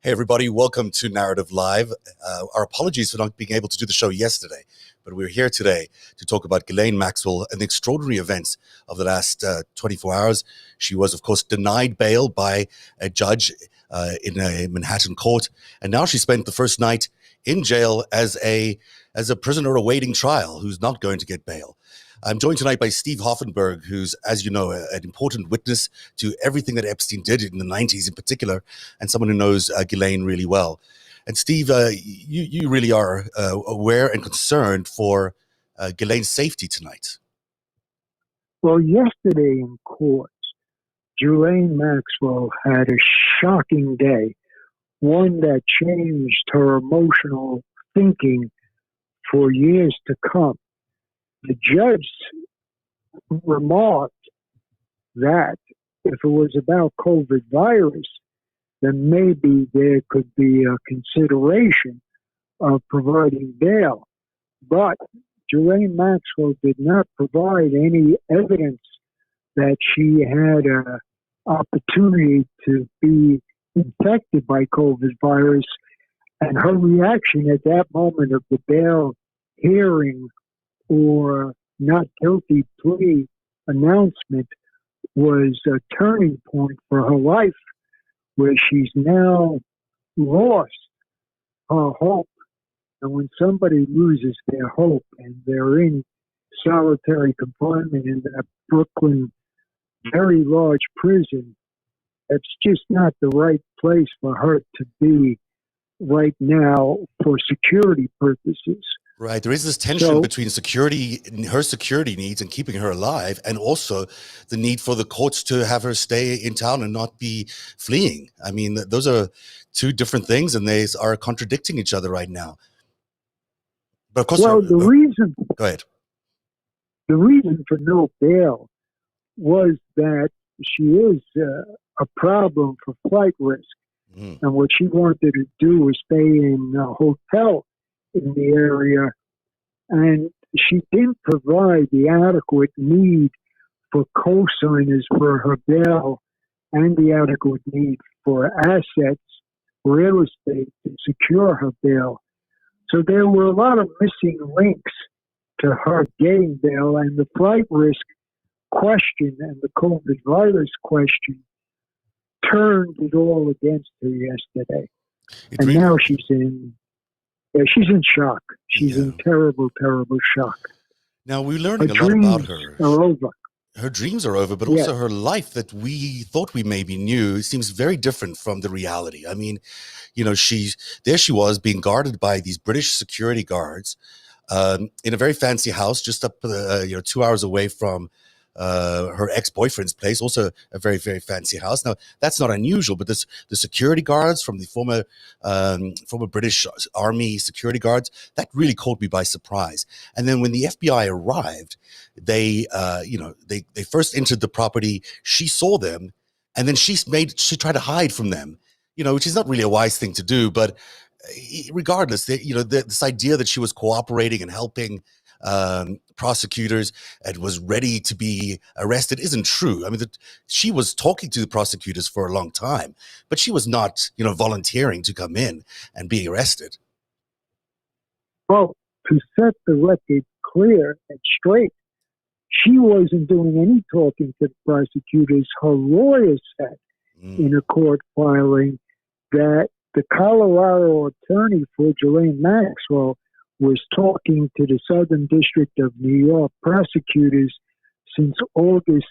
Hey, everybody. Welcome to Narrative Live. Our apologies for not being able to do the show yesterday, but we're here today to talk about Ghislaine Maxwell and the extraordinary events of the last 24 hours. She was, of course, denied bail by a judge in a Manhattan court, and now she spent the first night in jail as a prisoner awaiting trial who's not going to get bail. I'm joined tonight by Steve Hoffenberg, who's, as you know, an important witness to everything that Epstein did in the 90s in particular, and someone who knows Ghislaine really well. And Steve, you really are aware and concerned for Ghislaine's safety tonight. Well, yesterday in court, Ghislaine Maxwell had a shocking day, one that changed her emotional thinking for years to come. The judge remarked that if it was about COVID virus, then maybe there could be a consideration of providing bail. But Ghislaine Maxwell did not provide any evidence that she had an opportunity to be infected by COVID virus. And her reaction at that moment of the bail hearing or not guilty plea announcement was a turning point for her life, where she's now lost her hope. And when somebody loses their hope and they're in solitary confinement in that Brooklyn very large prison, it's just not the right place for her to be right now for security purposes. Right. There is this tension between her security needs and keeping her alive, and also the need for the courts to have her stay in town and not be fleeing. I mean, those are two different things, and they are contradicting each other right now. But of course, go ahead. The reason for no bail was that she is a problem for flight risk. And what she wanted to do was stay in a hotel in the area, and she didn't provide the adequate need for co-signers for her bail and the adequate need for assets, real estate to secure her bail. So there were a lot of missing links to her getting bail, and the flight risk question and the COVID virus question turned it all against her yesterday. Now she's in shock. She's in terrible, terrible shock. Now, we're learning a lot about her. Are over. Her dreams are over, but also her life that we thought we maybe knew seems very different from the reality. I mean, you know, she was being guarded by these British security guards in a very fancy house just up 2 hours away from her ex-boyfriend's place, also a very, very fancy house. Now, that's not unusual, but the security guards from the former British Army security guards, that really caught me by surprise. And then when the FBI arrived, they first entered the property. She saw them, and then she tried to hide from them, which is not really a wise thing to do. But regardless, this idea that she was cooperating and helping prosecutors and was ready to be arrested isn't true. I mean, she was talking to the prosecutors for a long time, but she was not, volunteering to come in and be arrested. Well, to set the record clear and straight, she wasn't doing any talking to the prosecutors. Her lawyer said in a court filing that the Colorado attorney for Ghislaine Maxwell was talking to the Southern District of New York prosecutors since August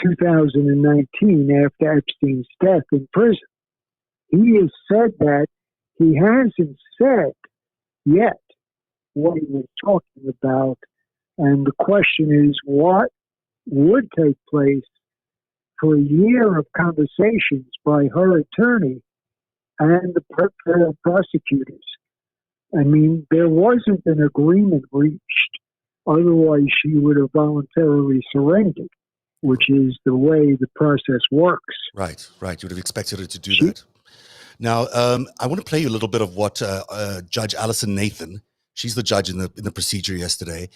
2019, after Epstein's death in prison. He has said that. He hasn't said yet what he was talking about. And the question is, what would take place for a year of conversations by her attorney and the prosecutors? I mean, there wasn't an agreement reached. Otherwise, she would have voluntarily surrendered, which is the way the process works. Right. You would have expected her to do that. Now, I want to play you a little bit of what Judge Alison Nathan, She's the judge in the procedure yesterday.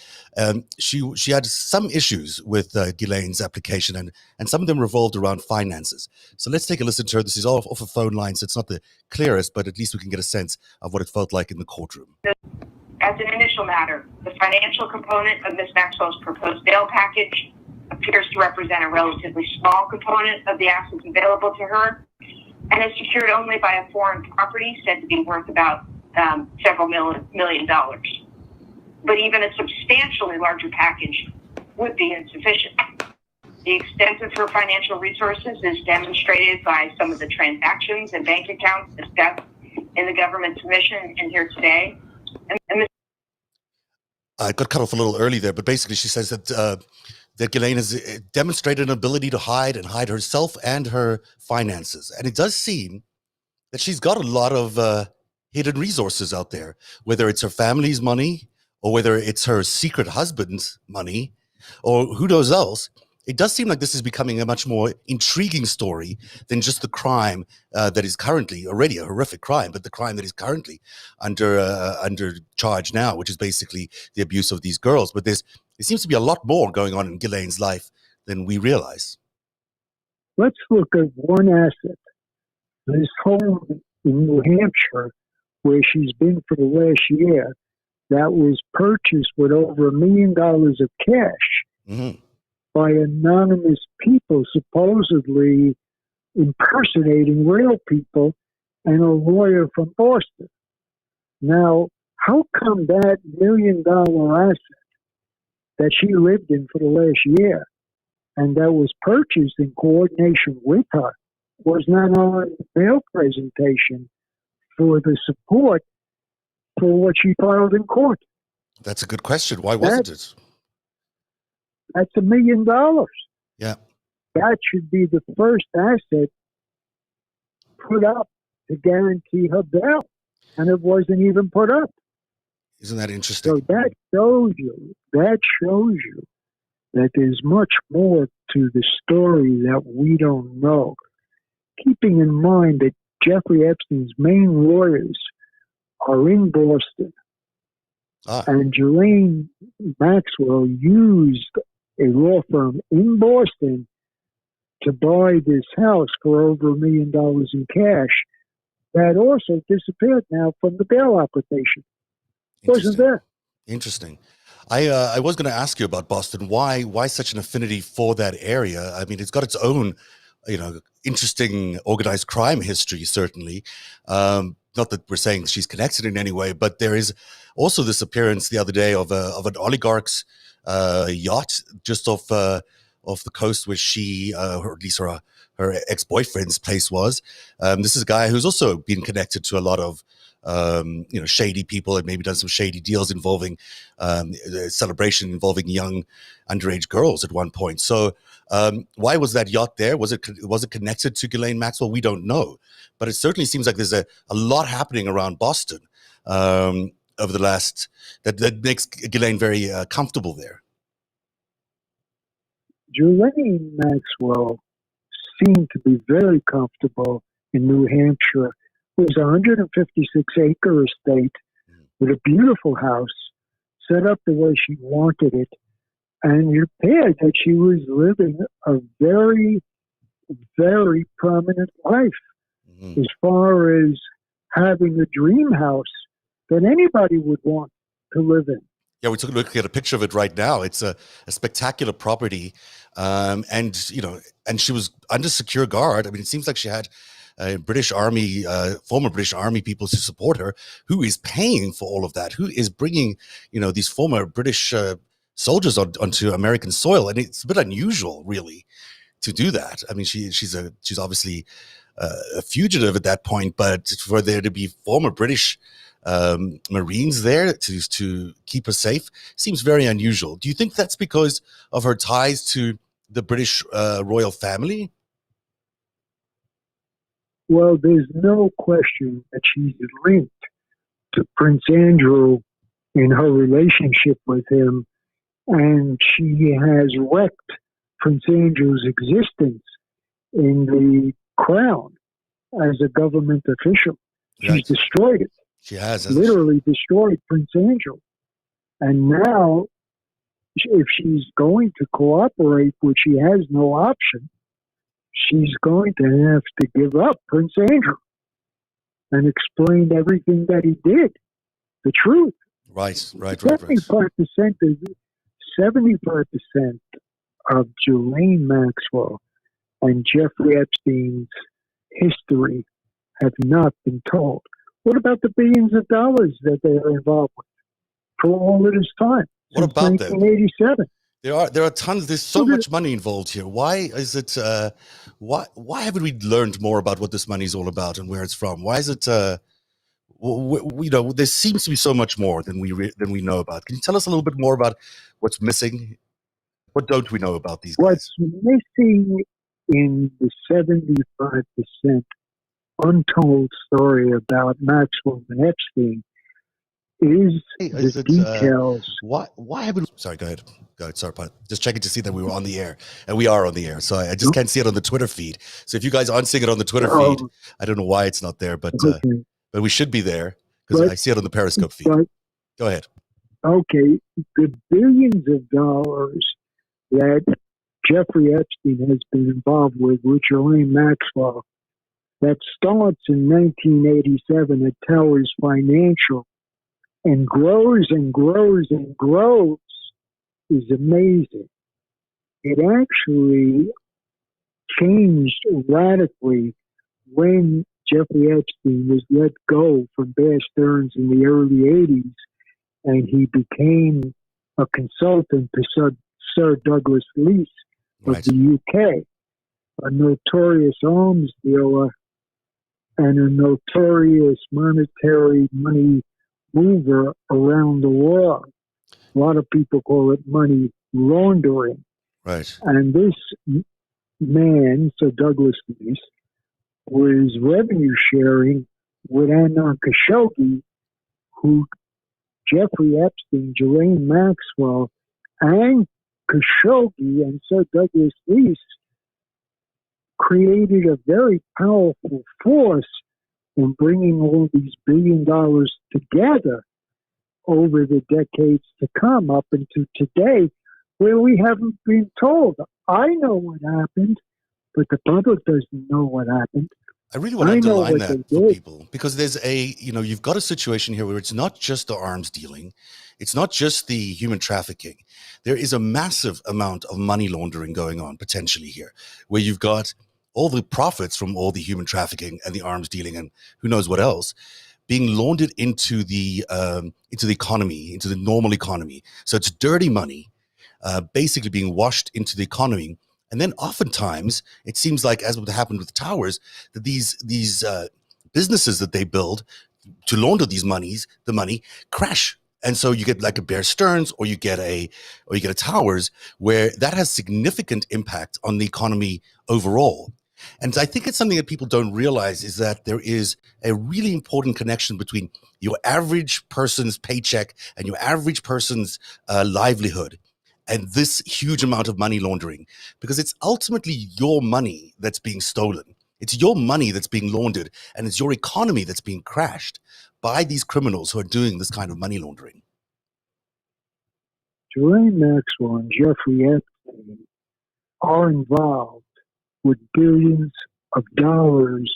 She had some issues with Ghislaine's application, and some of them revolved around finances. So let's take a listen to her. This is all off a phone line, so it's not the clearest, but at least we can get a sense of what it felt like in the courtroom. As an initial matter, the financial component of Ms. Maxwell's proposed bail package appears to represent a relatively small component of the assets available to her, and is secured only by a foreign property said to be worth about several million dollars. But even a substantially larger package would be insufficient. The extent of her financial resources is demonstrated by some of the transactions and bank accounts discussed in the government submission and here today. I got cut off a little early there, but basically she says that Ghislaine has demonstrated an ability to hide herself and her finances. And it does seem that she's got a lot of hidden resources out there, whether it's her family's money or whether it's her secret husband's money or who knows else. It does seem like this is becoming a much more intriguing story than just the crime that is currently already a horrific crime, but the crime that is currently under charge now, which is basically the abuse of these girls. But there seems to be a lot more going on in Ghislaine's life than we realize. Let's look at one asset. This home in New Hampshire, where she's been for the last year, that was purchased with over $1 million of cash by anonymous people, supposedly impersonating real people, and a lawyer from Boston. Now, how come that $1 million asset that she lived in for the last year and that was purchased in coordination with her was not on bail presentation for the support for what she filed in court? That's a good question. Why wasn't it? That's $1 million. Yeah. That should be the first asset put up to guarantee her bail. And it wasn't even put up. Isn't that interesting? So that shows you that there's much more to the story that we don't know. Keeping in mind that Jeffrey Epstein's main lawyers are in Boston. And Ghislaine Maxwell used a law firm in Boston to buy this house for over $1 million in cash that also disappeared now from the bail application. Wasn't there? Interesting. I was going to ask you about Boston. Why such an affinity for that area? I mean, it's got its own, interesting organized crime history, certainly. Not that we're saying she's connected in any way, but there is also this appearance the other day of an oligarch's yacht just off the coast where she, or at least her ex-boyfriend's place was. This is a guy who's also been connected to a lot of shady people and maybe done some shady deals involving celebration involving young underage girls at one point. So why was that yacht there? Was it connected to Ghislaine Maxwell? We don't know, but it certainly seems like there's a lot happening around Boston over the last that makes Ghislaine very comfortable there. Ghislaine Maxwell seemed to be very comfortable in New Hampshire. It was a 156-acre estate with a beautiful house set up the way she wanted it. And it appeared that she was living a very, very prominent life as far as having a dream house that anybody would want to live in. Yeah, we took a look at a picture of it right now. It's a spectacular property. And she was under secure guard. I mean, it seems like she had British Army, former British Army people to support her. Who is paying for all of that? Who is bringing, these former British soldiers onto American soil? And it's a bit unusual, really, to do that. I mean, she's obviously a fugitive at that point, but for there to be former British Marines there to keep her safe seems very unusual. Do you think that's because of her ties to the British royal family? Well, there's no question that she's linked to Prince Andrew in her relationship with him, and she has wrecked Prince Andrew's existence in the crown as a government official. She's destroyed it. She has, hasn't literally destroyed Prince Andrew. And now, if she's going to cooperate, which she has no option, she's going to have to give up Prince Andrew and explain everything that he did, the truth. Right. 75% of Ghislaine Maxwell and Jeffrey Epstein's history have not been told. What about the billions of dollars that they are involved with for all of this time? What about them? 1987. There are tons. There's so much money involved here. Why is it? Why haven't we learned more about what this money is all about and where it's from? Why is it? There seems to be so much more than we know about. Can you tell us a little bit more about what's missing? What don't we know about these guys? What's missing in the 75% untold story about Maxwell and Epstein is the details. Why haven't? Sorry, go ahead. Sorry, just checking to see that we were on the air, and we are on the air. So I just can't see it on the Twitter feed. So if you guys aren't seeing it on the Twitter feed, I don't know why it's not there, but we should be there because I see it on the Periscope feed. Go ahead. Okay, the billions of dollars that Jeffrey Epstein has been involved with Ghislaine Maxwell, that starts in 1987 at Towers Financial and grows and grows and grows, is amazing. It actually changed radically when Jeffrey Epstein was let go from Bear Stearns in the early 80s, and he became a consultant to Sir Douglas Leese of the UK, a notorious arms dealer and a notorious monetary money mover around the world. A lot of people call it money laundering. Right. And this man, Sir Douglas Leese, was revenue sharing with Anna Khashoggi, who Jeffrey Epstein, Ghislaine Maxwell, and Khashoggi and Sir Douglas Leese created a very powerful force in bringing all these $1 billion together over the decades to come up into today, where we haven't been told. I know what happened, but the public doesn't know what happened. I really want to underline that for people, because there's you've got a situation here where it's not just the arms dealing. It's not just the human trafficking. There is a massive amount of money laundering going on potentially here, where you've got all the profits from all the human trafficking and the arms dealing and who knows what else being laundered into the economy, into the normal economy. So it's dirty money, basically being washed into the economy. And then oftentimes it seems like, as what happened with the towers, that these businesses that they build to launder the money crash. And so you get like a Bear Stearns or you get a Towers, where that has significant impact on the economy overall. And I think it's something that people don't realize, is that there is a really important connection between your average person's paycheck and your average person's livelihood and this huge amount of money laundering, because it's ultimately your money that's being stolen. It's your money that's being laundered, and it's your economy that's being crashed by these criminals who are doing this kind of money laundering. Ghislaine Maxwell and Jeffrey Epstein are involved with billions of dollars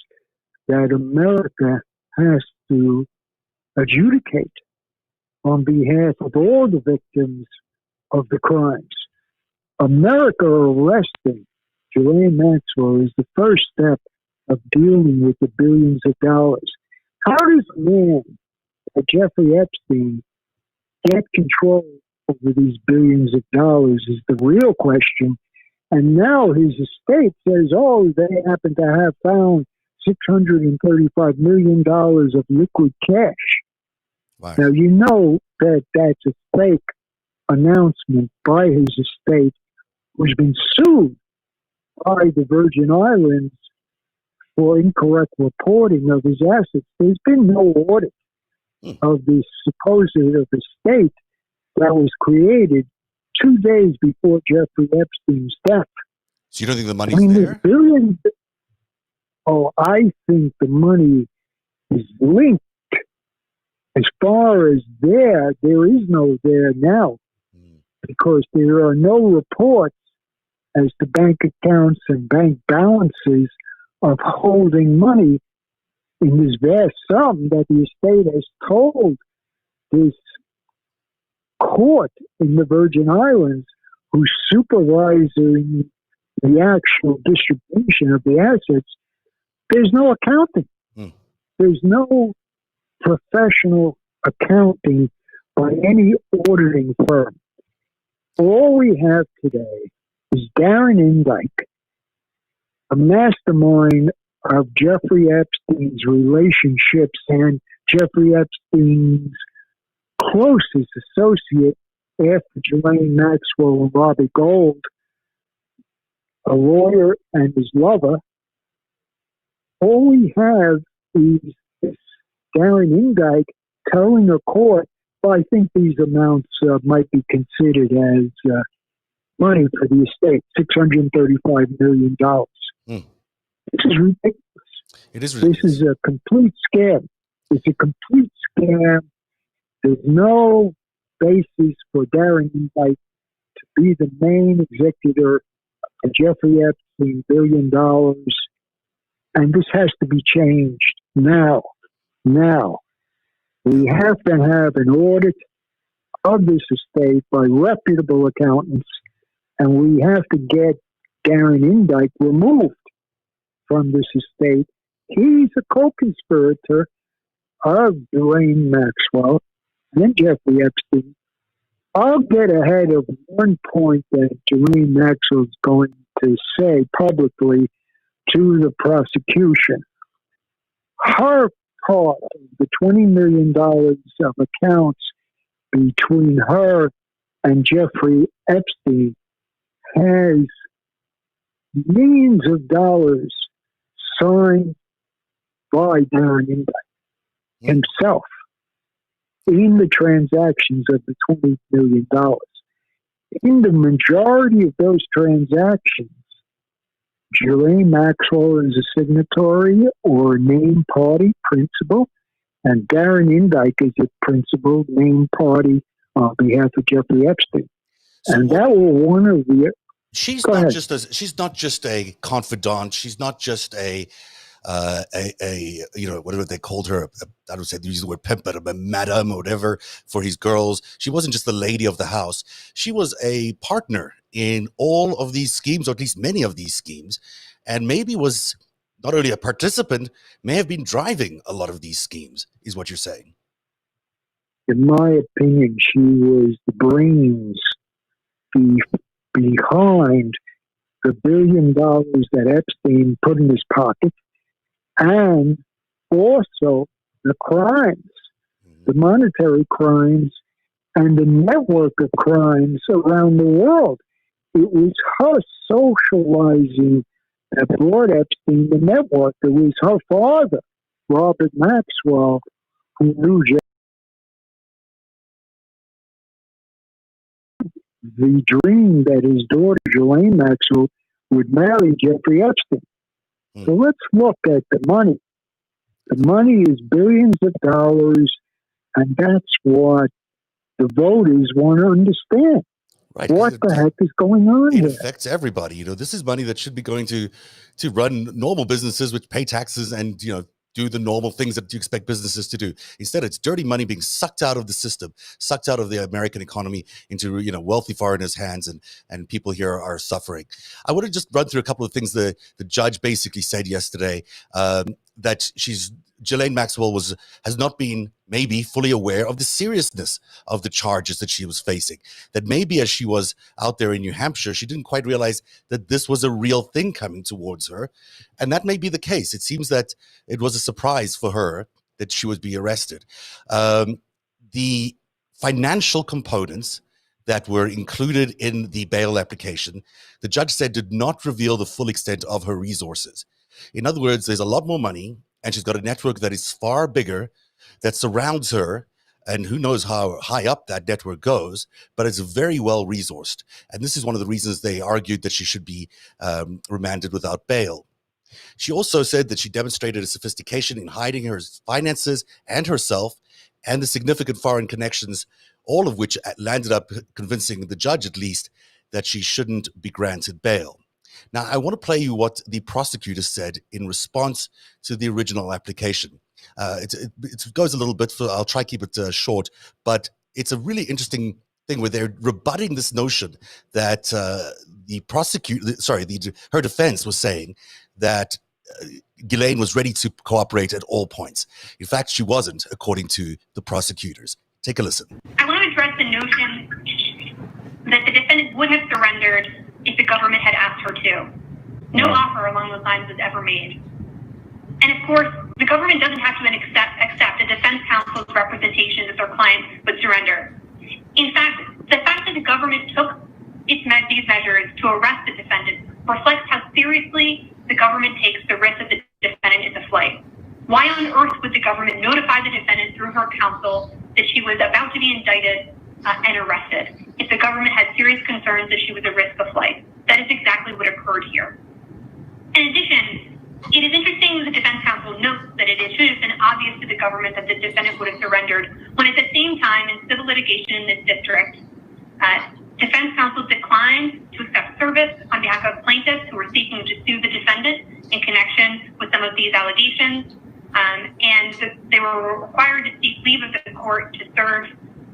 that America has to adjudicate on behalf of all the victims of the crimes. America arresting Ghislaine Maxwell is the first step of dealing with the billions of dollars. How does a man like Jeffrey Epstein get control over these billions of dollars is the real question. And now his estate says, they happen to have found $635 million of liquid cash. Wow. Now, you know that that's a fake announcement by his estate, who's been sued by the Virgin Islands for incorrect reporting of his assets. There's been no audit of the supposed estate that was created 2 days before Jeffrey Epstein's death. So you don't think the money's there? Billions. I think the money is linked far as there is no there now, because there are no reports as to bank accounts and bank balances of holding money in this vast sum that the estate has told this court in the Virgin Islands, who's supervising the actual distribution of the assets. There's no accounting. There's no professional accounting by any auditing firm. All we have today is Darren Indike, a mastermind of Jeffrey Epstein's relationships and Jeffrey Epstein's closest associate after Ghislaine Maxwell and Robbie Gold, a lawyer and his lover. All we have is this Darren Indike telling a court, well, I think these amounts might be considered as money for the estate, $635 million. This is ridiculous. It is ridiculous. This is a complete scam. It's a complete scam. There's no basis for Darren Indike to be the main executor of Jeffrey Epstein, $1 billion. And this has to be changed now. Now. We have to have an audit of this estate by reputable accountants, and we have to get Darren Indike removed from this estate. He's a co-conspirator of Ghislaine Maxwell and Jeffrey Epstein. I'll get ahead of one point that Ghislaine Maxwell is going to say publicly to the prosecution. Her part of the $20 million of accounts between her and Jeffrey Epstein has millions of dollars signed by Darren Indike himself in the transactions of the $20 million. In the majority of those transactions, Ghislaine Maxwell is a signatory or named party principal, and Darren Indike is a principal named party on behalf of Jeffrey Epstein. So and that was one of the... She's not just a confidant. She's not just a whatever they called her. I don't say they use the word pimp, but a madam or whatever for his girls. She wasn't just the lady of the house. She was a partner in all of these schemes, or at least many of these schemes, and maybe was not only a participant, may have been driving a lot of these schemes, is what you're saying. In my opinion, she was the brains behind the $1 billion that Epstein put in his pocket, and also the crimes, the monetary crimes, and the network of crimes around the world. It was her socializing that brought Epstein the network. It was her father, Robert Maxwell, who knew the dream that his daughter, Ghislaine Maxwell, would marry Jeffrey Epstein. So let's look at the money. The money is billions of dollars, and that's what the voters want to understand. Right. What the heck is going on here? It affects everybody. This is money that should be going to run normal businesses, which pay taxes and, do the normal things that you expect businesses to do. Instead, it's dirty money being sucked out of the system, sucked out of the American economy into, wealthy foreigners' hands, and people here are suffering. I want to just run through a couple of things the judge basically said yesterday, that Ghislaine Maxwell has not been maybe fully aware of the seriousness of the charges that she was facing. That maybe as she was out there in New Hampshire, she didn't quite realize that this was a real thing coming towards her. And that may be the case. It seems that it was a surprise for her that she would be arrested. The financial components that were included in the bail application, the judge said did not reveal the full extent of her resources. In other words, there's a lot more money, and she's got a network that is far bigger that surrounds her, and who knows how high up that network goes, but it's very well resourced. And this is one of the reasons they argued that she should be remanded without bail. She also said that she demonstrated a sophistication in hiding her finances and herself, and the significant foreign connections, all of which landed up convincing the judge, at least, that she shouldn't be granted bail. Now, I want to play you what the prosecutor said in response to the original application. It goes a little bit, I'll try to keep it short, but it's a really interesting thing where they're rebutting this notion that her defense was saying that Ghislaine was ready to cooperate at all points. In fact, she wasn't, according to the prosecutors. Take a listen. I want to address the notion that the defendant would have surrendered if the government had asked her to. No offer along those lines was ever made. And of course, the government doesn't have to accept a defense counsel's representation that their client would surrender. In fact, the fact that the government took these measures to arrest the defendant reflects how seriously the government takes the risk that the defendant is a flight. Why on earth would the government notify the defendant through her counsel that she was about to be indicted and arrested if the government had serious concerns that she was a risk of flight? That is exactly what occurred here. In addition, it is interesting that the defense counsel notes that it should have been obvious to the government that the defendant would have surrendered, when at the same time in civil litigation in this district, defense counsel declined to accept service on behalf of plaintiffs who were seeking to sue the defendant in connection with some of these allegations, and they were required to seek leave of the court to serve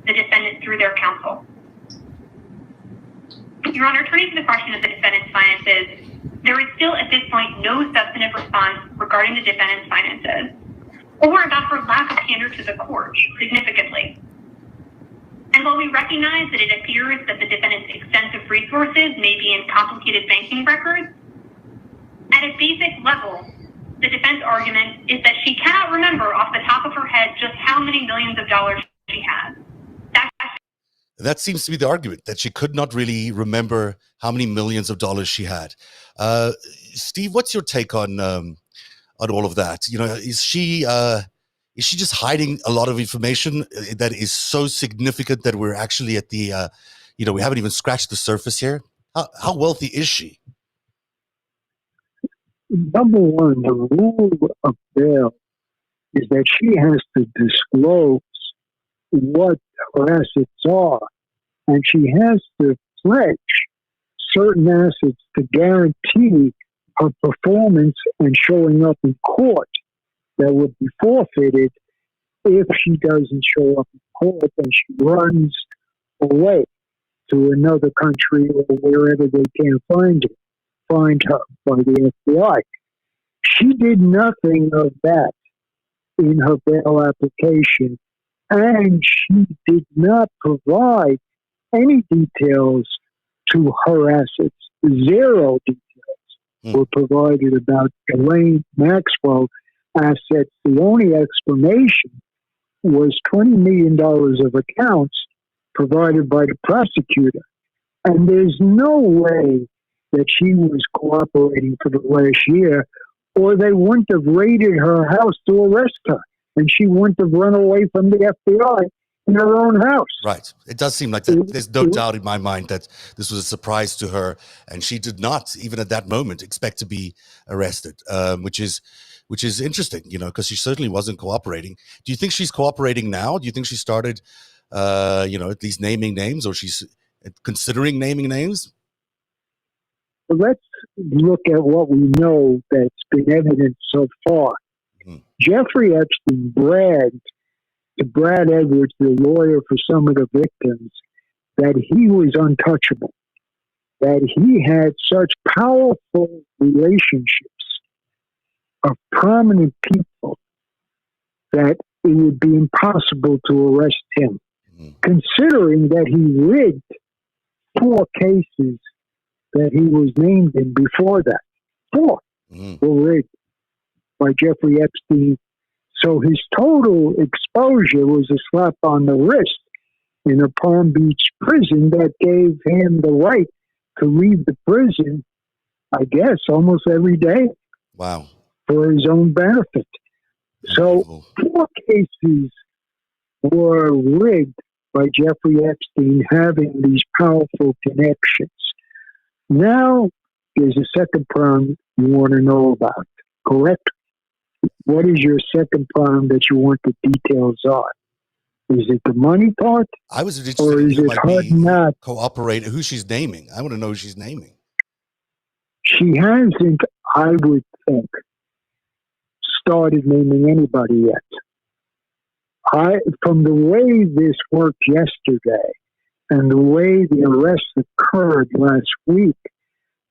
the defendant through their counsel. Your Honor, turning to the question of the defendant's finances, there is still at this point no substantive response regarding the defendant's finances, or about her lack of candor to the court, significantly. And while we recognize that it appears that the defendant's extensive resources may be in complicated banking records, at a basic level, the defense argument is that she cannot remember off the top of her head just how many millions of dollars she has. That seems to be the argument, that she could not really remember how many millions of dollars she had. Steve, what's your take on all of that? You know, is she just hiding a lot of information that is so significant that we're actually at the, we haven't even scratched the surface here? How wealthy is she? Number one, the rule of bail is that she has to disclose what her assets are, and she has to pledge certain assets to guarantee her performance and showing up in court that would be forfeited if she doesn't show up in court and she runs away to another country or wherever they can't find her by the FBI. She did nothing of that in her bail application, and she did not provide any details to her assets. Zero details were provided about Ghislaine Maxwell assets. The only explanation was $20 million of accounts provided by the prosecutor. And there's no way that she was cooperating for the last year, or they wouldn't have raided her house to arrest her, and she wouldn't have run away from the FBI in her own house. Right. It does seem like that. There's no doubt in my mind that this was a surprise to her, and she did not, even at that moment, expect to be arrested, which is interesting, because she certainly wasn't cooperating. Do you think she's cooperating now? Do you think she started, at least naming names, or she's considering naming names? Let's look at what we know that's been evident so far. Jeffrey Epstein bragged to Brad Edwards, the lawyer for some of the victims, that he was untouchable, that he had such powerful relationships of prominent people that it would be impossible to arrest him, considering that he rigged 4 cases that he was named in before that. 4 were rigged by Jeffrey Epstein. So his total exposure was a slap on the wrist in a Palm Beach prison that gave him the right to leave the prison, I guess, almost every day. Wow. For his own benefit. So 4 cases were rigged by Jeffrey Epstein having these powerful connections. Now, there's a second prong you want to know about, correct? What is your second prong that you want the details on? Is it the money part? I was interested Or in is who it might her be not? cooperating, who she's naming. I want to know who she's naming. She hasn't, I would think, started naming anybody yet. From the way this worked yesterday and the way the arrest occurred last week,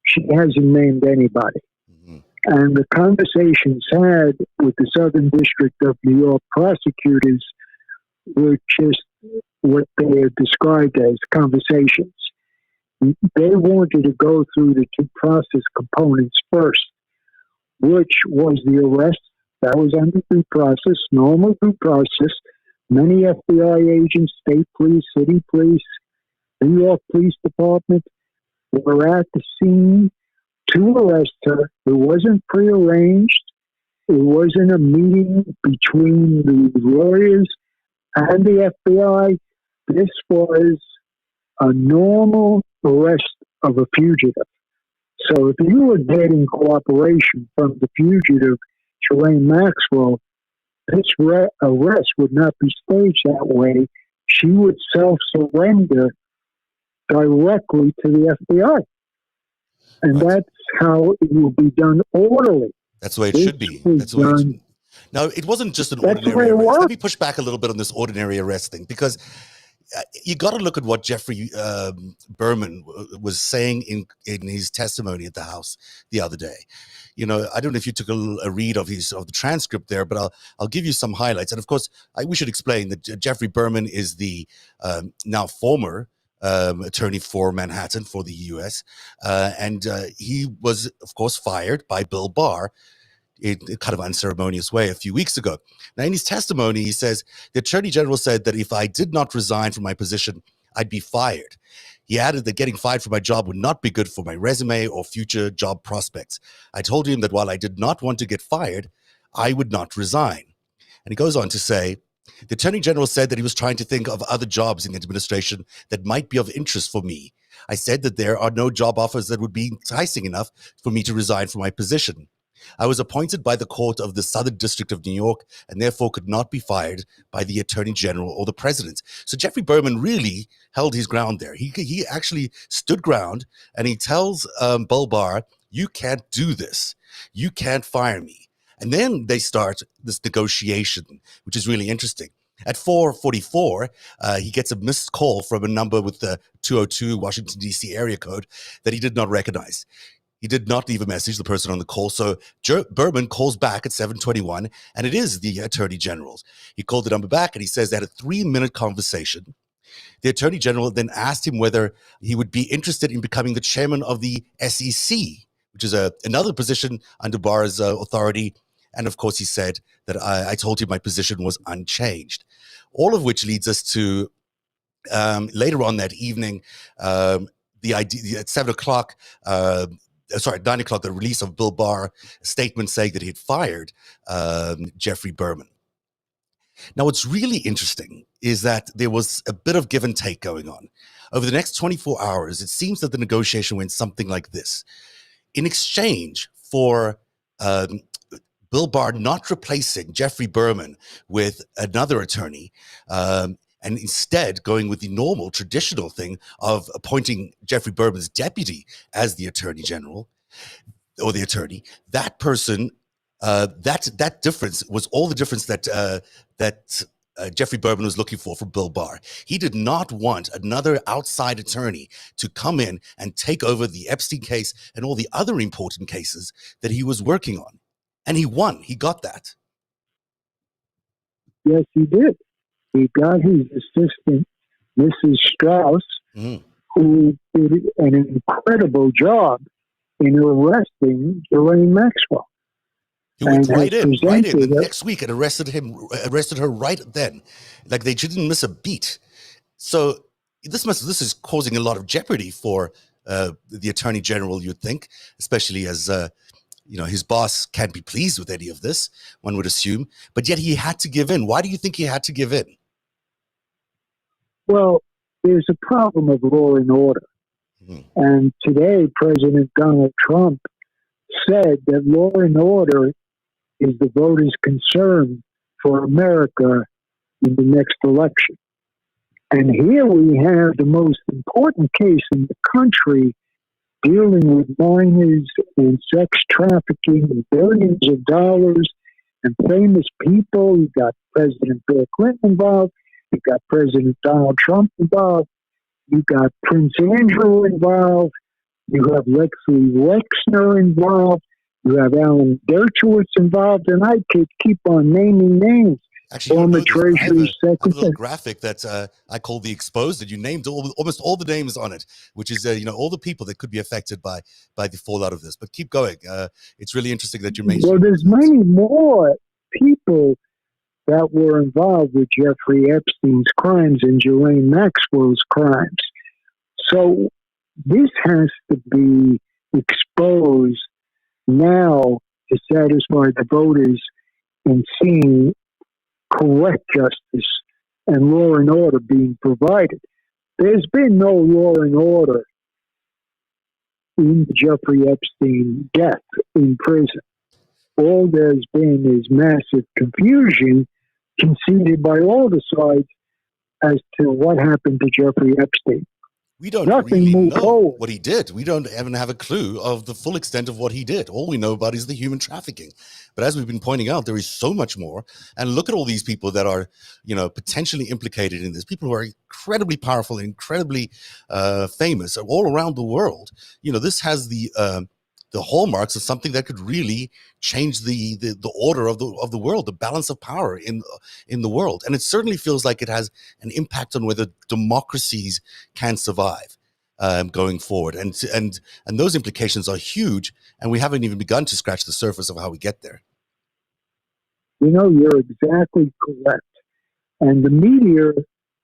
she hasn't named anybody. Mm-hmm. And the conversations had with the Southern District of New York prosecutors were just what they are described as conversations. They wanted to go through the due process components first, which was the arrest. That was under due process, normal due process. Many FBI agents, state police, city police, New York Police Department were at the scene to arrest her. It wasn't prearranged. It wasn't a meeting between the lawyers and the FBI. This was a normal arrest of a fugitive. So if you were getting cooperation from the fugitive, Ghislaine Maxwell, this arrest would not be staged that way. She would self-surrender directly to the FBI. And Right. that's how it will be done orderly. That's the way it should be. That's the way it should. Now, it wasn't just an ordinary arrest. Let me push back a little bit on this ordinary arrest thing, because you got to look at what Jeffrey Berman was saying in his testimony at the House the other day. You know, I don't know if you took a read of the transcript there, but I'll give you some highlights. And of course, we should explain that Jeffrey Berman is the now former attorney for Manhattan for the U.S. And he was, of course, fired by Bill Barr in a kind of unceremonious way a few weeks ago. Now, in his testimony, he says, the Attorney General said that if I did not resign from my position, I'd be fired. He added that getting fired from my job would not be good for my resume or future job prospects. I told him that while I did not want to get fired, I would not resign. And he goes on to say, the Attorney General said that he was trying to think of other jobs in the administration that might be of interest for me. I said that there are no job offers that would be enticing enough for me to resign from my position. I was appointed by the court of the Southern District of New York and therefore could not be fired by the Attorney General or the President. So Jeffrey Berman really held his ground there. He actually stood ground, and he tells Bill Barr, you can't do this. You can't fire me. And then they start this negotiation, which is really interesting. At 4:44, he gets a missed call from a number with the 202 Washington, D.C. area code that he did not recognize. He did not leave a message, the person on the call. So Berman calls back at 7:21, and it is the Attorney General's. He called the number back, and he says they had a 3-minute conversation. The Attorney General then asked him whether he would be interested in becoming the chairman of the SEC, which is another position under Barr's authority. And of course, he said that I told him my position was unchanged. All of which leads us to later on that evening, the idea at 7 o'clock, at 9 o'clock, the release of Bill Barr statement saying that he had fired Jeffrey Berman. Now, what's really interesting is that there was a bit of give and take going on. Over the next 24 hours, it seems that the negotiation went something like this. In exchange for Bill Barr not replacing Jeffrey Berman with another attorney, and instead going with the normal, traditional thing of appointing Jeffrey Berman's deputy as the Attorney General or the attorney, that person, that difference was all the difference that Jeffrey Berman was looking for from Bill Barr. He did not want another outside attorney to come in and take over the Epstein case and all the other important cases that he was working on. And he won. He got that. Yes, he did. He got his assistant, Mrs. Strauss, who did an incredible job in arresting Ghislaine Maxwell. He went right in. The next week and arrested her right then. Like they didn't miss a beat. So this is causing a lot of jeopardy for the Attorney General, you'd think, especially as his boss can't be pleased with any of this, one would assume. But yet he had to give in. Why do you think he had to give in? Well, there's a problem of law and order. Mm-hmm. And today, President Donald Trump said that law and order is the voters' concern for America in the next election. And here we have the most important case in the country dealing with minors and sex trafficking and billions of dollars and famous people. You've got President Bill Clinton involved. You've got President Donald Trump involved. You've got Prince Andrew involved. You have Leslie Wexner involved. You have Alan Dershowitz involved. And I could keep on naming names. Actually, former Treasury I have a little Secretary. graphic that I call the exposed, and you named almost all the names on it, which is all the people that could be affected by the fallout of this. But keep going. It's really interesting that you mentioned. Well, there's many more people that were involved with Jeffrey Epstein's crimes and Ghislaine Maxwell's crimes. So this has to be exposed now to satisfy the voters in seeing correct justice and law and order being provided. There's been no law and order in Jeffrey Epstein death in prison. All there's been is massive confusion conceded by all the sides as to what happened to Jeffrey Epstein. We don't Nothing really moved know forward. what he did. We don't even have a clue of the full extent of what he did. All we know about is the human trafficking. But as we've been pointing out, there is so much more. And look at all these people that are, potentially implicated in this. People who are incredibly powerful, incredibly famous all around the world. This has the hallmarks of something that could really change the order of the world, the balance of power in the world. And it certainly feels like it has an impact on whether democracies can survive going forward. And those implications are huge, and we haven't even begun to scratch the surface of how we get there. You're exactly correct. And the media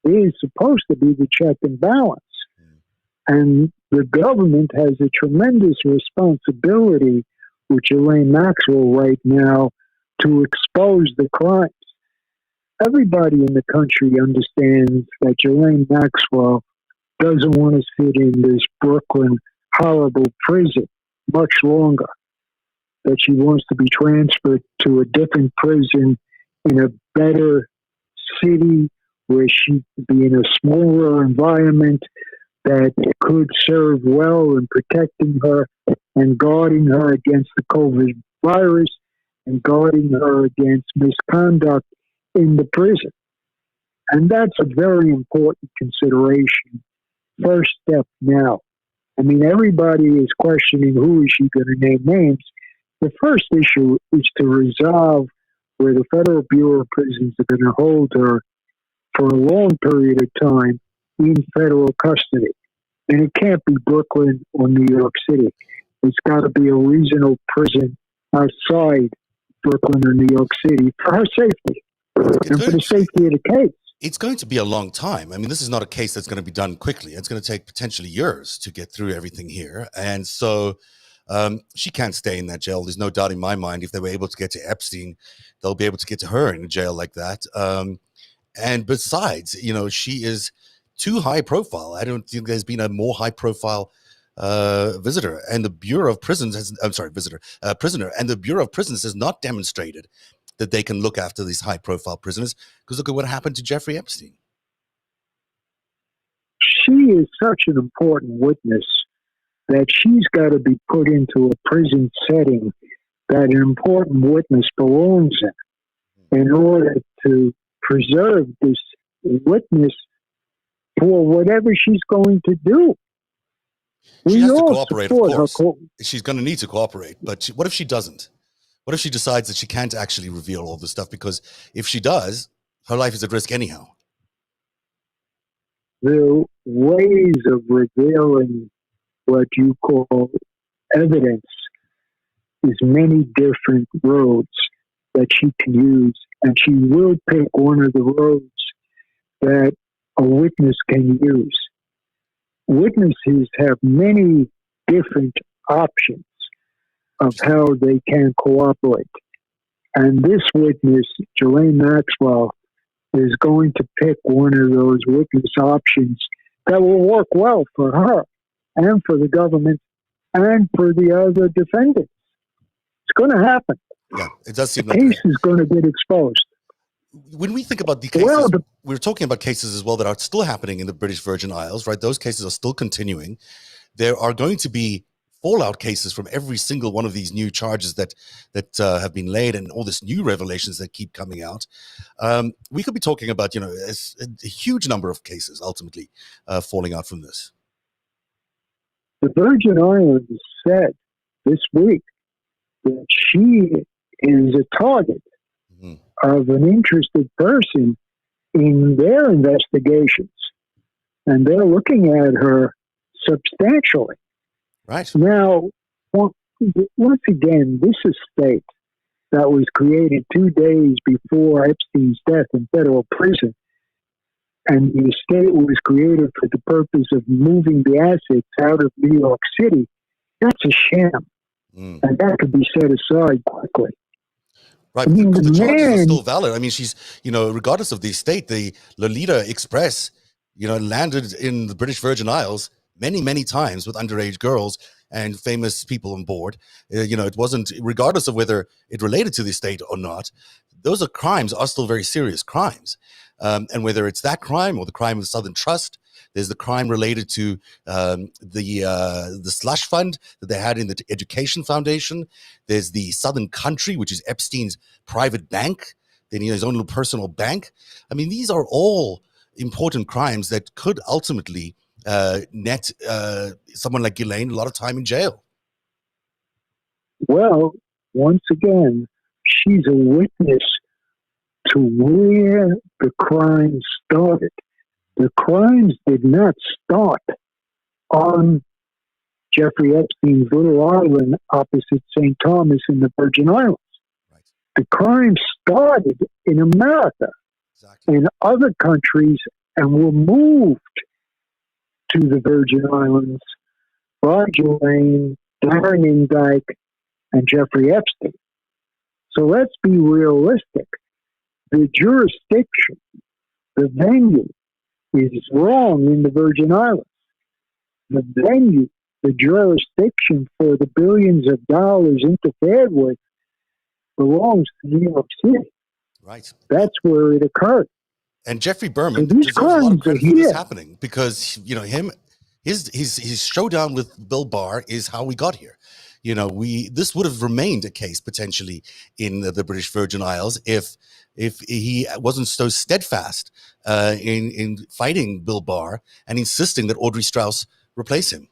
is supposed to be the check and balance. And the government has a tremendous responsibility with Ghislaine Maxwell right now to expose the crimes. Everybody in the country understands that Ghislaine Maxwell doesn't want to sit in this Brooklyn horrible prison much longer, that she wants to be transferred to a different prison in a better city where she could be in a smaller environment that could serve well in protecting her and guarding her against the COVID virus and guarding her against misconduct in the prison. And that's a very important consideration. First step now. Everybody is questioning who is she going to name names. The first issue is to resolve where the Federal Bureau of Prisons are going to hold her for a long period of time in federal custody. And it can't be Brooklyn or New York City. It's got to be a regional prison outside Brooklyn or New York City for her safety and for the safety of the case. It's going to be a long time. This is not a case that's going to be done quickly. It's going to take potentially years to get through everything here. And so she can't stay in that jail. There's no doubt in my mind if they were able to get to Epstein, they'll be able to get to her in a jail like that. And besides, she is too high profile. I don't think there's been a more high profile visitor, and the Bureau of Prisons prisoner, and the Bureau of Prisons has not demonstrated that they can look after these high profile prisoners, because look at what happened to Jeffrey Epstein. She is such an important witness that she's got to be put into a prison setting that an important witness belongs in order to preserve this witness for whatever she's going to do. She has to cooperate, of course. She's going to need to cooperate. But what if she doesn't? What if she decides that she can't actually reveal all this stuff? Because if she does, her life is at risk anyhow. The ways of revealing what you call evidence is many different roads that she can use. And she will pick one of the roads that a witness can use. Witnesses have many different options of how they can cooperate. And this witness, Ghislaine Maxwell, is going to pick one of those witness options that will work well for her and for the government and for the other defendants. It's going to happen. Yeah, it does seem the case is going to get exposed. when we think about the Well, cases, we're talking about cases as well that are still happening in the British Virgin Isles, right? Those cases are still continuing. There are going to be fallout cases from every single one of these new charges that have been laid, and all this new revelations that keep coming out. We could be talking about, a huge number of cases ultimately falling out from this. the Virgin Islands said this week that she is a target of an interested person in their investigations, and they're looking at her substantially. Right. Now, once again, this estate that was created 2 days before Epstein's death in federal prison, and the estate was created for the purpose of moving the assets out of New York City, that's a sham. And that could be set aside quickly. Right, because the charges are still valid. I mean, she's, regardless of the estate, the Lolita Express, landed in the British Virgin Isles many, many times with underage girls and famous people on board. It wasn't, regardless of whether it related to the estate or not, those are still very serious crimes. And whether it's that crime or the crime of the Southern Trust, there's the crime related to the slush fund that they had in the Education Foundation. There's the Southern Country, which is Epstein's private bank, then his own little personal bank. I mean, these are all important crimes that could ultimately net someone like Ghislaine a lot of time in jail. Well, once again, she's a witness to where the crime started. The crimes did not start on Jeffrey Epstein's little island opposite St. Thomas in the Virgin Islands. Right. The crime started in America and other countries and were moved to the Virgin Islands by Ghislaine, Darren Dyke, and Jeffrey Epstein. So let's be realistic. The jurisdiction, the venue, is wrong in the Virgin Islands. The venue, the jurisdiction for the billions of dollars interfered with belongs to New York City. Right. That's where it occurred. And Jeffrey Berman deserves a lot of credit for this happening, because his showdown with Bill Barr is how we got here. This would have remained a case potentially in the British Virgin Isles if he wasn't so steadfast in fighting Bill Barr and insisting that Audrey Strauss replace him.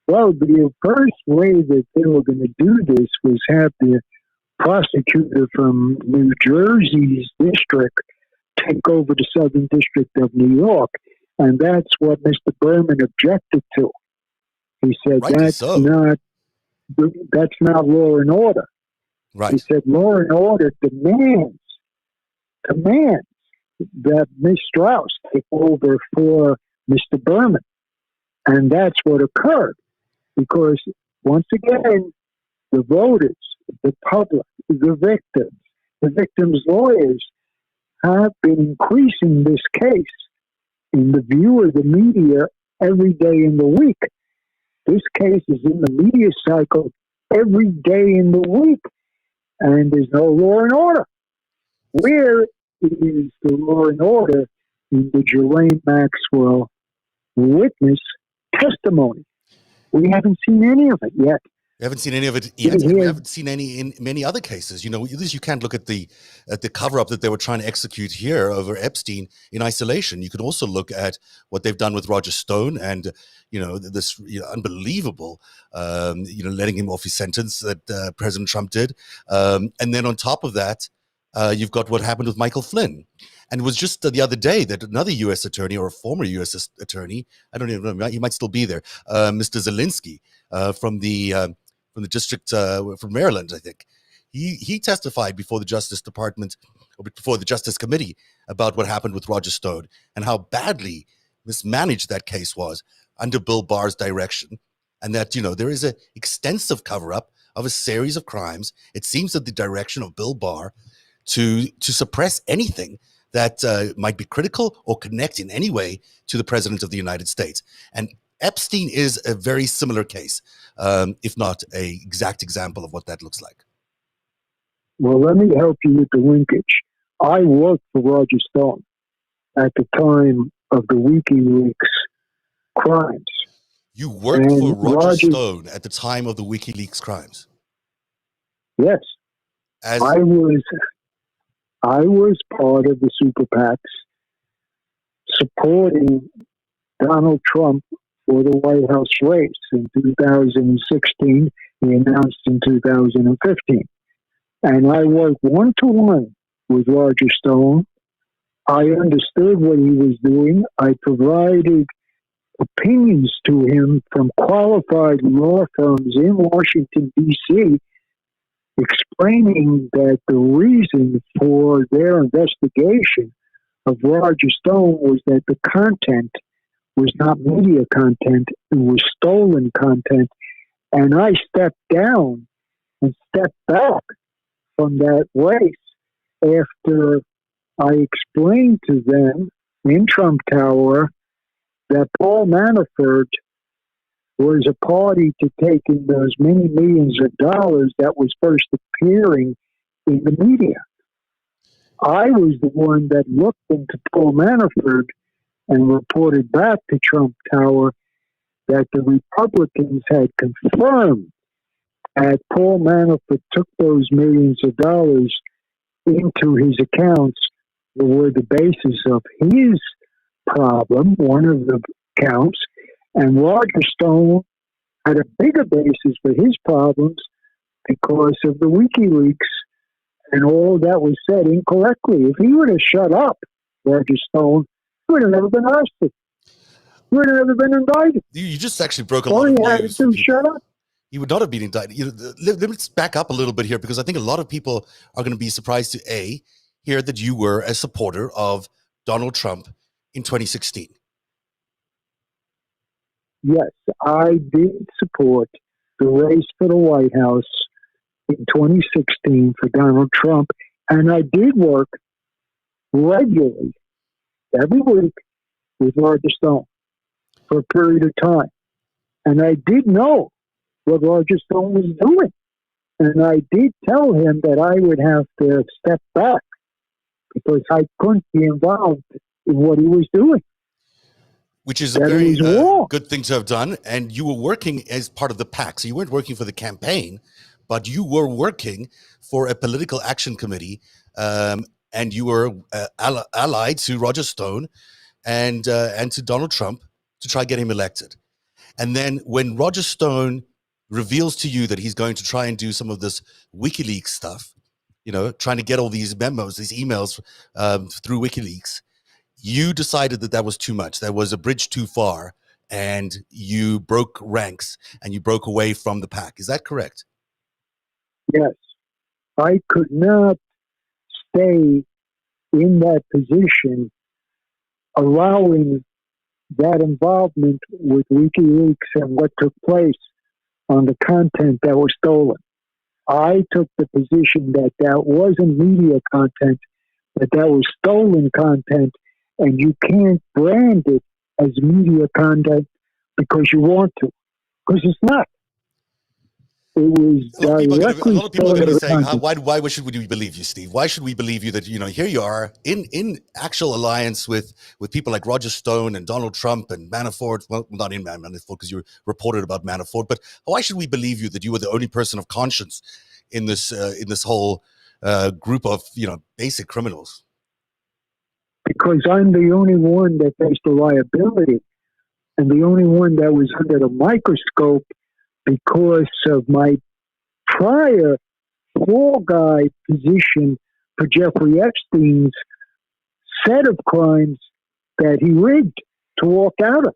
Well, the first way that they were going to do this was have the prosecutor from New Jersey's district take over the Southern District of New York, and that's what Mr. Berman objected to. He said that's not law and order. Right. He said law and order demands that Ms. Strauss take over for Mr. Berman. And that's what occurred. Because, once again, the voters, the public, the victims' lawyers have been increasing this case in the view of the media every day in the week. This case is in the media cycle every day in the week, and there's no law and order. Where is the law and order in the Ghislaine Maxwell witness testimony? We haven't seen any of it yet. We haven't seen any of it yet. We haven't seen any in many other cases. You can't look at the cover-up that they were trying to execute here over Epstein in isolation. You could also look at what they've done with Roger Stone and, this unbelievable, letting him off his sentence that President Trump did. And then on top of that, you've got what happened with Michael Flynn. And it was just the other day that another U.S. attorney, or a former U.S. attorney, I don't even know, he might still be there, Mr. Zelinsky from the district from Maryland, I think. He testified before the Justice Department, or before the Justice Committee, about what happened with Roger Stone and how badly mismanaged that case was under Bill Barr's direction, and that there is an extensive cover-up of a series of crimes. It seems that the direction of Bill Barr to suppress anything that might be critical or connect in any way to the President of the United States. And Epstein is a very similar case, if not an exact example of what that looks like. Well, let me help you with the linkage. I worked for Roger Stone at the time of the WikiLeaks crimes. You worked for Roger Stone at the time of the WikiLeaks crimes? Yes. As I was part of the super PACs supporting Donald Trump for the White House race in 2016. He announced in 2015. And I worked one-to-one with Roger Stone. I understood what he was doing. I provided opinions to him from qualified law firms in Washington, D.C., explaining that the reason for their investigation of Roger Stone was that the content was not media content, it was stolen content. And I stepped down and stepped back from that race after I explained to them in Trump Tower that Paul Manafort was a party to taking those many millions of dollars that was first appearing in the media. I was the one that looked into Paul Manafort and reported back to Trump Tower that the Republicans had confirmed that Paul Manafort took those millions of dollars into his accounts that were the basis of his problem, one of the counts, and Roger Stone had a bigger basis for his problems because of the WikiLeaks and all that was said incorrectly. If he would have shut up, Roger Stone, he would have never been arrested. He would have never been indicted. You just actually broke a lot of news. All he had to do, shut up. He would not have been indicted. Let's back up a little bit here, because I think a lot of people are going to be surprised to hear that you were a supporter of Donald Trump in 2016. Yes, I did support the race for the White House in 2016 for Donald Trump, and I did work regularly every week with Roger Stone for a period of time. And I did know what Roger Stone was doing. And I did tell him that I would have to step back because I couldn't be involved in what he was doing. Which is a very good thing to have done. And you were working as part of the PAC. So you weren't working for the campaign, but you were working for a political action committee. And you were allied to Roger Stone and to Donald Trump to try to get him elected. And then when Roger Stone reveals to you that he's going to try and do some of this WikiLeaks stuff, trying to get all these memos, these emails through WikiLeaks, you decided that was too much. That was a bridge too far, and you broke ranks and you broke away from the PAC. Is that correct? Yes. I could not stay in that position, allowing that involvement with WikiLeaks and what took place on the content that was stolen. I took the position that wasn't media content, that was stolen content, and you can't brand it as media content because you want to, because it's not. It was a lot of people are going to be saying, why should we believe you, Steve? Why should we believe you that, here you are in actual alliance with people like Roger Stone and Donald Trump and Manafort? Well, not in Manafort because you reported about Manafort, but why should we believe you that you were the only person of conscience in this whole group of, basic criminals? Because I'm the only one that faced the liability and the only one that was under the microscope because of my prior fall guy position for Jeffrey Epstein's set of crimes that he rigged to walk out of.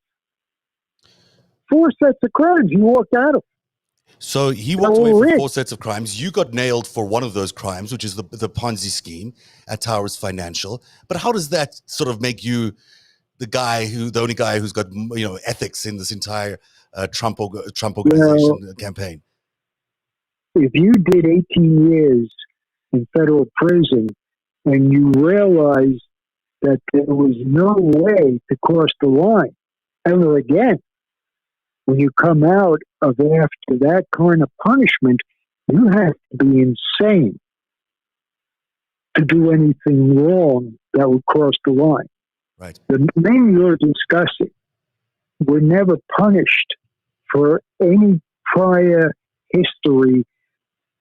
4 sets of crimes he walked out of. So he walked away from 4 sets of crimes. You got nailed for one of those crimes, which is the Ponzi scheme at Towers Financial. But how does that sort of make you the only guy who's got ethics in this entire Trump organization campaign? If you did 18 years in federal prison and you realized that there was no way to cross the line ever again, when you come out of after that kind of punishment, you have to be insane to do anything wrong that would cross the line. Right. The men you're discussing were never punished for any prior history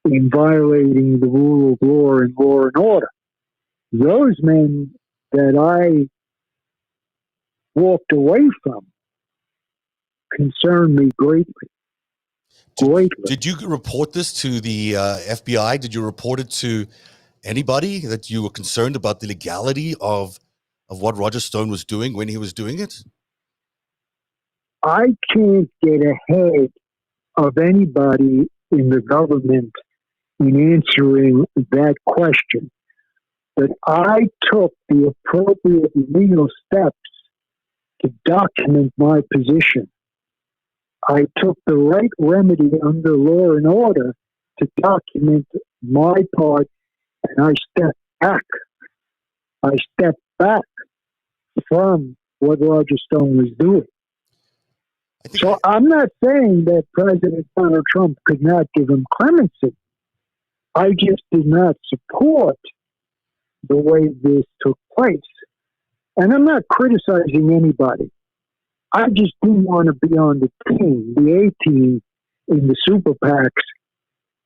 in violating the rule of law and order. Those men that I walked away from concern me greatly. Did you report this to the FBI? Did you report it to anybody that you were concerned about the legality of what Roger Stone was doing when he was doing it? I can't get ahead of anybody in the government in answering that question. But I took the appropriate legal steps to document my position. I took the right remedy under law and order to document my part, and I stepped back. I stepped back from what Roger Stone was doing. So I'm not saying that President Donald Trump could not give him clemency. I just did not support the way this took place. And I'm not criticizing anybody. I just didn't want to be on the team, the A team in the super PACs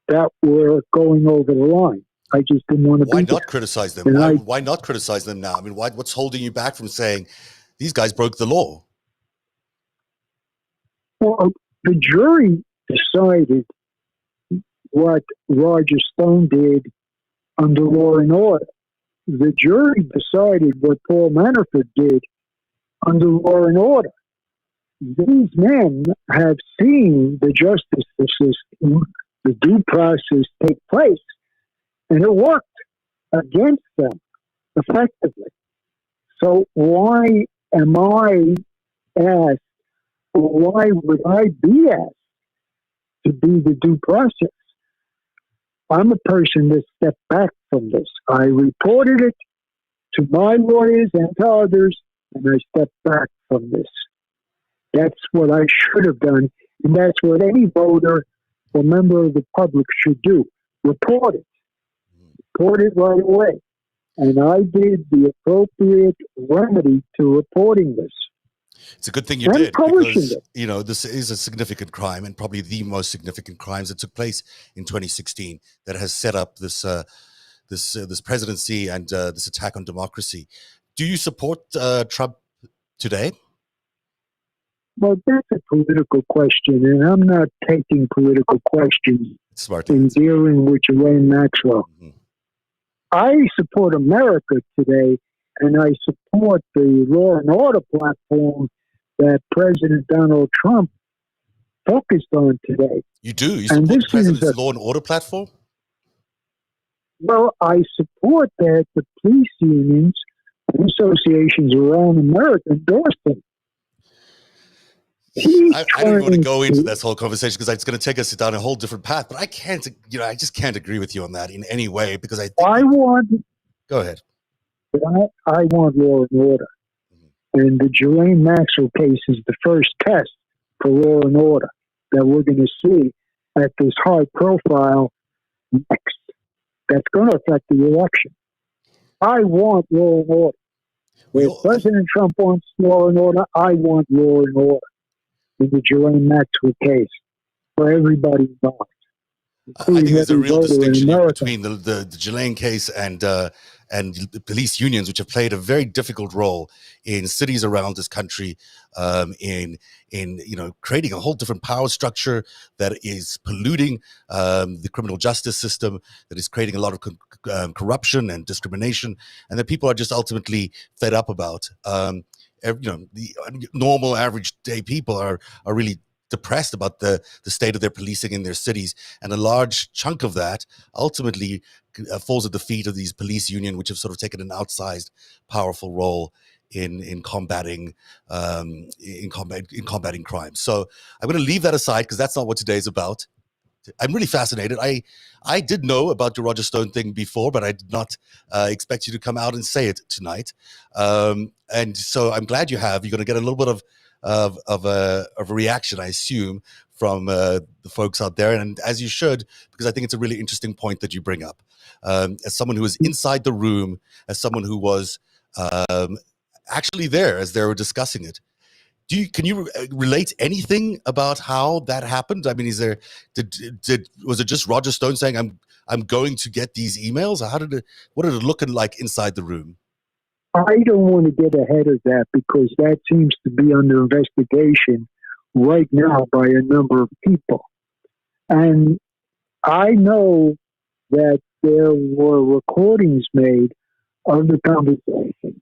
that were going over the line. I just didn't want to Why be not there. criticize them? Why not criticize them now? I mean, what's holding you back from saying these guys broke the law? Well, the jury decided what Roger Stone did under law and order. The jury decided what Paul Manafort did under law and order. These men have seen the justice system, the due process take place, and it worked against them effectively. So why am I asked, or why would I be asked to be the due process? I'm a person that stepped back from this. I reported it to my lawyers and to others, and I stepped back from this. That's what I should have done, and that's what any voter or member of the public should do. Report it. Report it right away. And I did the appropriate remedy to reporting this. It's a good thing you did, because this is a significant crime, and probably the most significant crimes that took place in 2016 that has set up this presidency and this attack on democracy. Do you support Trump today? Well, that's a political question, and I'm not taking political questions in dealing with Ghislaine Maxwell. Mm-hmm. I support America today, and I support the law and order platform that President Donald Trump focused on today. You do? You support the president's law and order platform? Well, I support that the police unions and associations around America endorsed him. I don't want to go into this whole conversation because it's going to take us down a whole different path, but I just can't agree with you on that in any way, because I think... Go ahead. I want law and order. And the Ghislaine Maxwell case is the first test for law and order that we're going to see at this high profile next. That's going to affect the election. I want law and order. If President Trump wants law and order, I want law and order in the Ghislaine Maxwell case for everybody involved. I think there's a real distinction between the Ghislaine case and the police unions, which have played a very difficult role in cities around this country, in creating a whole different power structure that is polluting the criminal justice system, that is creating a lot of corruption and discrimination, and that people are just ultimately fed up about. The normal average day people are really depressed about the state of their policing in their cities, and a large chunk of that ultimately falls at the feet of these police union, which have sort of taken an outsized, powerful role in combating crime. So I'm going to leave that aside because that's not what today is about. I'm really fascinated. I did know about the Roger Stone thing before, but I did not expect you to come out and say it tonight. And so I'm glad you have. You're going to get a little bit of of a reaction, I assume, from the folks out there, and as you should, because I think it's a really interesting point that you bring up. As someone who was inside the room, as someone who was actually there as they were discussing it, can you relate anything about how that happened? I mean, was it just Roger Stone saying, I'm going to get these emails? What did it look like inside the room? I don't want to get ahead of that because that seems to be under investigation right now by a number of people. And I know that there were recordings made of the conversations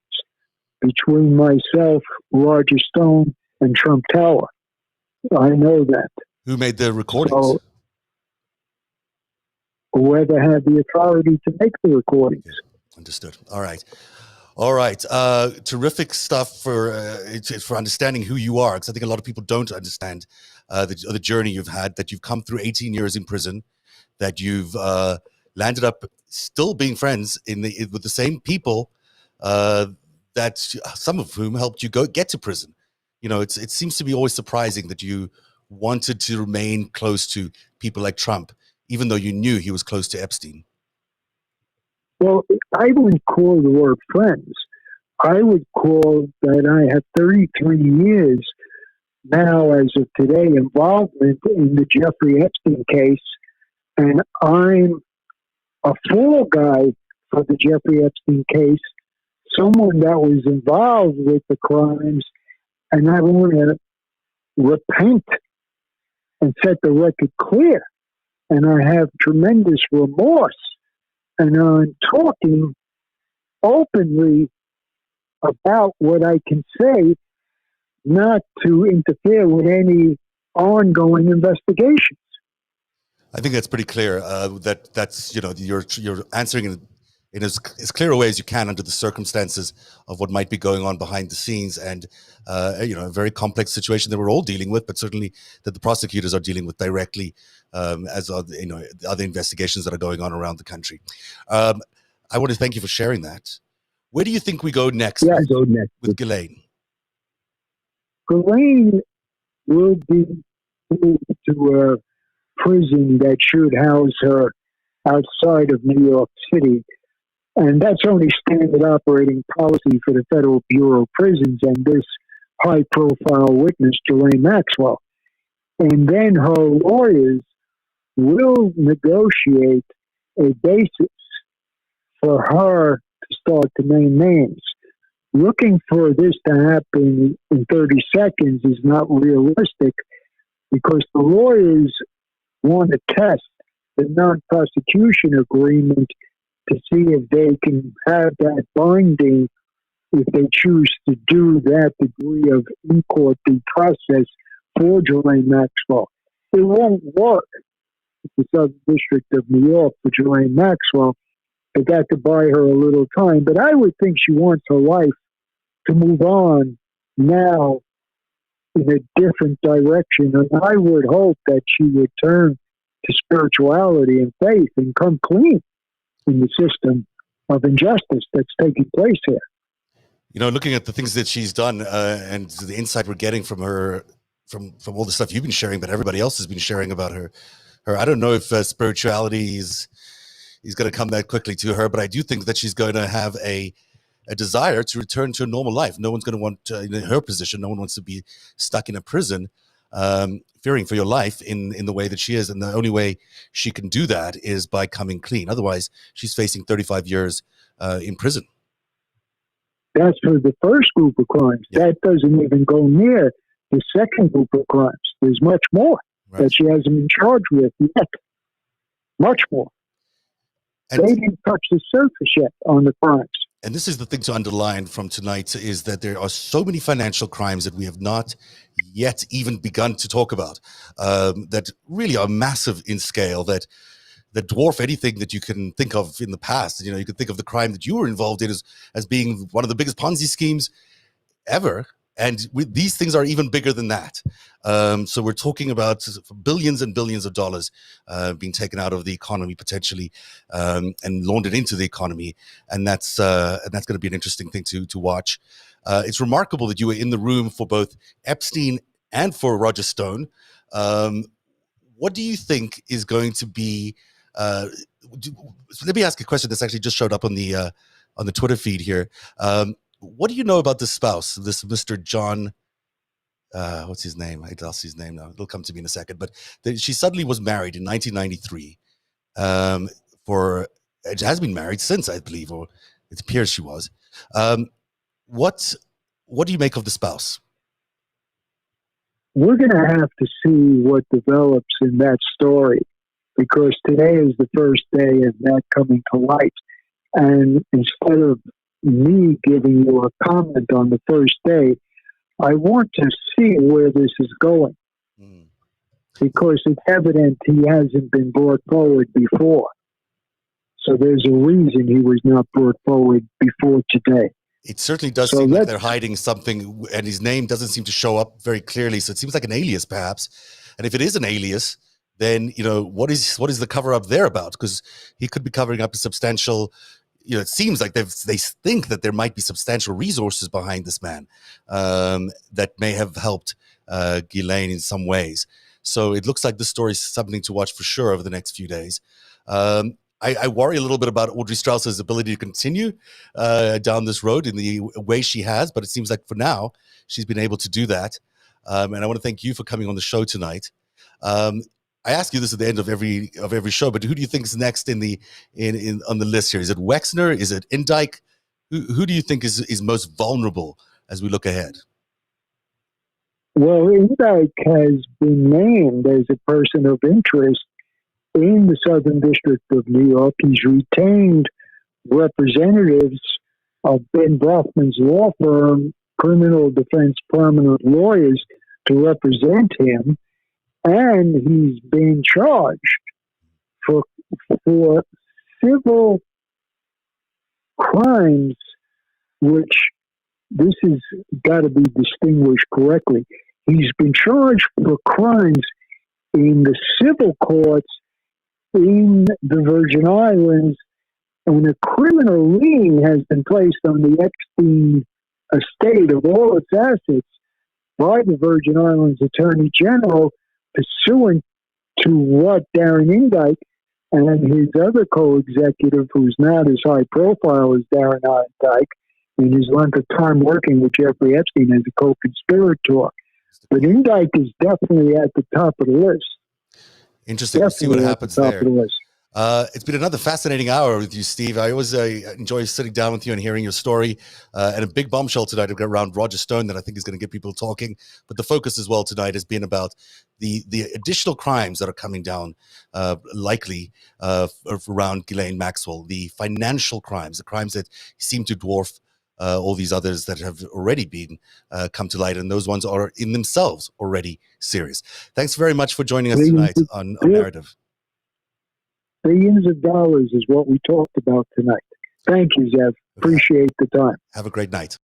between myself, Roger Stone, and Trump Tower. I know that. Who made the recordings? So, whoever had the authority to make the recordings. Understood. All right. Terrific stuff for understanding who you are, because I think a lot of people don't understand the journey you've had, that you've come through 18 years in prison, that you've landed up still being friends with the same people that some of whom helped you get to prison. You know, it seems to be always surprising that you wanted to remain close to people like Trump, even though you knew he was close to Epstein. Well, I wouldn't call the word friends. I would call that I have 33 years now, as of today, involvement in the Jeffrey Epstein case, and I'm a fall guy for the Jeffrey Epstein case, someone that was involved with the crimes, and I want to repent and set the record clear. And I have tremendous remorse. And I'm talking openly about what I can say, not to interfere with any ongoing investigations. I think that's pretty clear. That's you're answering in as clear a way as you can under the circumstances of what might be going on behind the scenes, and a very complex situation that we're all dealing with, but certainly that the prosecutors are dealing with directly, as the other investigations that are going on around the country. I want to thank you for sharing that. Where do you think we go next? With Ghislaine? Ghislaine will be moved to a prison that should house her outside of New York City. And that's only standard operating policy for the Federal Bureau of Prisons and this high-profile witness, Ghislaine Maxwell. And then her lawyers will negotiate a basis for her to start to name names. Looking for this to happen in 30 seconds is not realistic because the lawyers want to test the non-prosecution agreement to see if they can have that binding if they choose to do that degree of in-court due process for Ghislaine Maxwell. It won't work in the Southern District of New York for Ghislaine Maxwell, but that could buy her a little time. But I would think she wants her life to move on now in a different direction, and I would hope that she would turn to spirituality and faith and come clean in the system of injustice that's taking place here. You know, looking at the things that she's done and the insight we're getting from her, from all the stuff you've been sharing, but everybody else has been sharing about her. I don't know if spirituality is going to come that quickly to her, but I do think that she's going to have a desire to return to a normal life. No one's going to want, in her position, no one wants to be stuck in a prison, fearing for your life in the way that she is. And the only way she can do that is by coming clean. Otherwise, she's facing 35 years in prison. That's for the first group of crimes. Yeah. That doesn't even go near the second group of crimes. There's much more that she hasn't been charged with yet. Much more. And they didn't touch the surface yet on the crimes. And this is the thing to underline from tonight, is that there are so many financial crimes that we have not yet even begun to talk about, that really are massive in scale, that dwarf anything that you can think of in the past. You know, you could think of the crime that you were involved in as being one of the biggest Ponzi schemes ever. And these things are even bigger than that. So we're talking about billions and billions of dollars being taken out of the economy potentially and laundered into the economy. And that's going to be an interesting thing to watch. It's remarkable that you were in the room for both Epstein and for Roger Stone. What do you think is going to be? Let me ask a question that's actually just showed up on the Twitter feed here. What do you know about the spouse, this Mr. John? What's his name? I lost his name now. It'll come to me in a second. But she suddenly was married in 1993. It has been married since, I believe, or it appears she was. What do you make of the spouse? We're going to have to see what develops in that story, because today is the first day of that coming to light. And instead of me giving you a comment on the first day, I want to see where this is going, because it's evident he hasn't been brought forward before. So there's a reason he was not brought forward before today. It certainly does seem like they're hiding something, and his name doesn't seem to show up very clearly. So it seems like an alias, perhaps. And if it is an alias, then what is the cover up there about? Because he could be covering up a substantial. It seems like they think that there might be substantial resources behind this man that may have helped Ghislaine in some ways. So it looks like this story is something to watch for sure over the next few days. I worry a little bit about Audrey Strauss's ability to continue down this road in the way she has, but it seems like for now she's been able to do that. And I want to thank you for coming on the show tonight. I ask you this at the end of every show, but who do you think is next on the list here? Is it Wexner? Is it Indike? Who do you think is most vulnerable as we look ahead? Well, Indike has been named as a person of interest in the Southern District of New York. He's retained representatives of Ben Brafman's law firm, Criminal Defense Permanent Lawyers, to represent him. And he's been charged for civil crimes, which this has got to be distinguished correctly. He's been charged for crimes in the civil courts in the Virgin Islands, and a criminal lien has been placed on the Epstein estate of all its assets by the Virgin Islands Attorney General, pursuant to what Darren Indike and his other co-executive, who's not as high profile as Darren Indike, in his length of time working with Jeffrey Epstein as a co-conspirator. But Indike is definitely at the top of the list. Interesting. We'll see what happens there. It's been another fascinating hour with you, Steve. I always enjoy sitting down with you and hearing your story. And a big bombshell tonight around Roger Stone that I think is going to get people talking. But the focus as well tonight has been about the additional crimes that are coming down, likely around Ghislaine Maxwell, the financial crimes, the crimes that seem to dwarf all these others that have already been come to light. And those ones are in themselves already serious. Thanks very much for joining us tonight on Narativ. Billions of dollars is what we talked about tonight. Thank you, Zev. Appreciate the time. Have a great night.